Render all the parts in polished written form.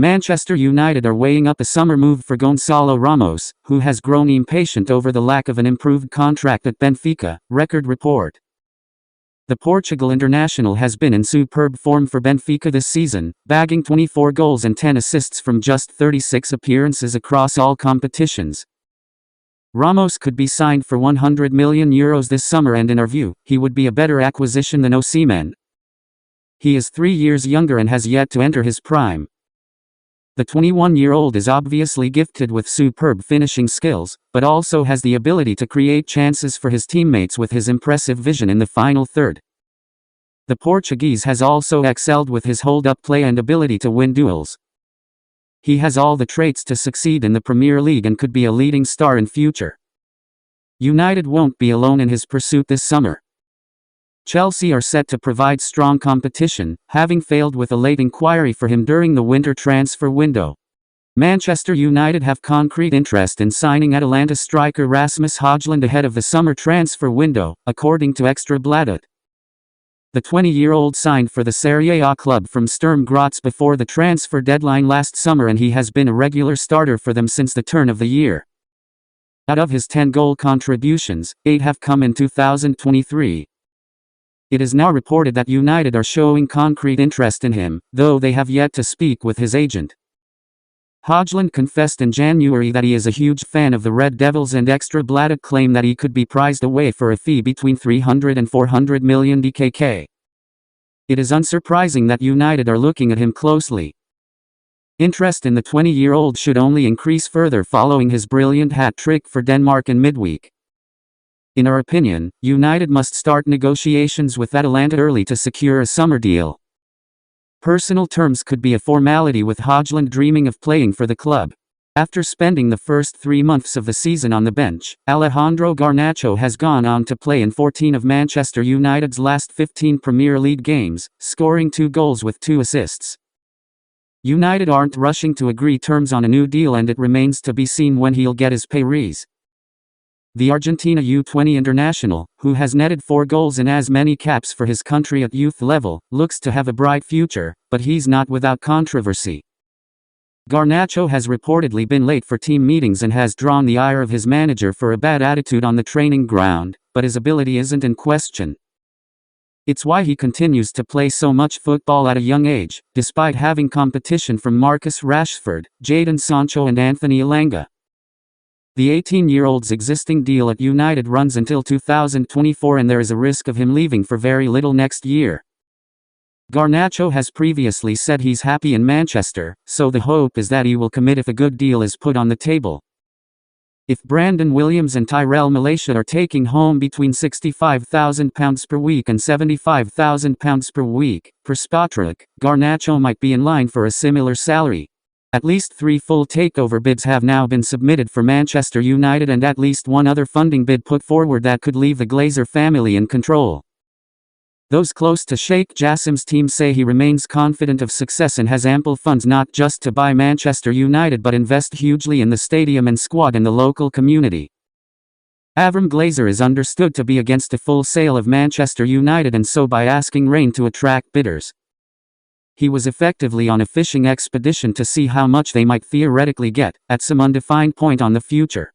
Manchester United are weighing up a summer move for Gonçalo Ramos, who has grown impatient over the lack of an improved contract at Benfica, Record report. The Portugal international has been in superb form for Benfica this season, bagging 24 goals and 10 assists from just 36 appearances across all competitions. Ramos could be signed for €100 million this summer, and in our view, he would be a better acquisition than Osimhen. He is 3 years younger and has yet to enter his prime. The 21-year-old is obviously gifted with superb finishing skills, but also has the ability to create chances for his teammates with his impressive vision in the final third. The Portuguese has also excelled with his hold-up play and ability to win duels. He has all the traits to succeed in the Premier League and could be a leading star in future. United won't be alone in his pursuit this summer. Chelsea are set to provide strong competition, having failed with a late inquiry for him during the winter transfer window. Manchester United have concrete interest in signing Atalanta striker Rasmus Hojlund ahead of the summer transfer window, according to Extrabladet. The 20-year-old signed for the Serie A club from Sturm Graz before the transfer deadline last summer, and he has been a regular starter for them since the turn of the year. Out of his 10 goal contributions, 8 have come in 2023. It is now reported that United are showing concrete interest in him, though they have yet to speak with his agent. Hojlund confessed in January that he is a huge fan of the Red Devils, and Extrabladet claim that he could be prized away for a fee between 300 and 400 million DKK. It is unsurprising that United are looking at him closely. Interest in the 20-year-old should only increase further following his brilliant hat-trick for Denmark in midweek. In our opinion, United must start negotiations with Atalanta early to secure a summer deal. Personal terms could be a formality, with Hojlund dreaming of playing for the club. After spending the first 3 months of the season on the bench, Alejandro Garnacho has gone on to play in 14 of Manchester United's last 15 Premier League games, scoring 2 goals with 2 assists. United aren't rushing to agree terms on a new deal, and it remains to be seen when he'll get his pay raise. The Argentina U20 international, who has netted 4 goals and as many caps for his country at youth level, looks to have a bright future, but he's not without controversy. Garnacho has reportedly been late for team meetings and has drawn the ire of his manager for a bad attitude on the training ground, but his ability isn't in question. It's why he continues to play so much football at a young age, despite having competition from Marcus Rashford, Jadon Sancho and Anthony Elanga. The 18-year-old's existing deal at United runs until 2024, and there is a risk of him leaving for very little next year. Garnacho has previously said he's happy in Manchester, so the hope is that he will commit if a good deal is put on the table. If Brandon Williams and Tyrell Malacia are taking home between £65,000 per week and £75,000 per week, per Spotrac, Garnacho might be in line for a similar salary. At least 3 full takeover bids have now been submitted for Manchester United, and at least 1 other funding bid put forward that could leave the Glazer family in control. Those close to Sheikh Jassim's team say he remains confident of success and has ample funds not just to buy Manchester United but invest hugely in the stadium and squad and the local community. Avram Glazer is understood to be against a full sale of Manchester United, and so by asking rain to attract bidders. He was effectively on a fishing expedition to see how much they might theoretically get, at some undefined point on the future.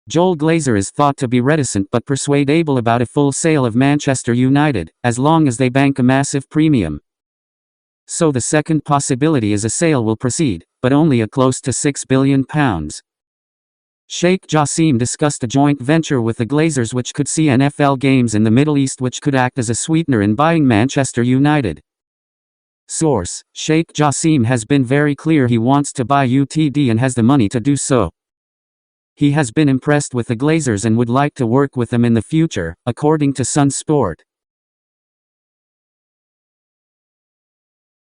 Joel Glazer is thought to be reticent but persuadable about a full sale of Manchester United, as long as they bank a massive premium. So the second possibility is a sale will proceed, but only at close to £6 billion. Sheikh Jassim discussed a joint venture with the Glazers which could see NFL games in the Middle East, which could act as a sweetener in buying Manchester United. Source: Sheikh Jassim has been very clear he wants to buy UTD and has the money to do so. He has been impressed with the Glazers and would like to work with them in the future, according to Sun Sport.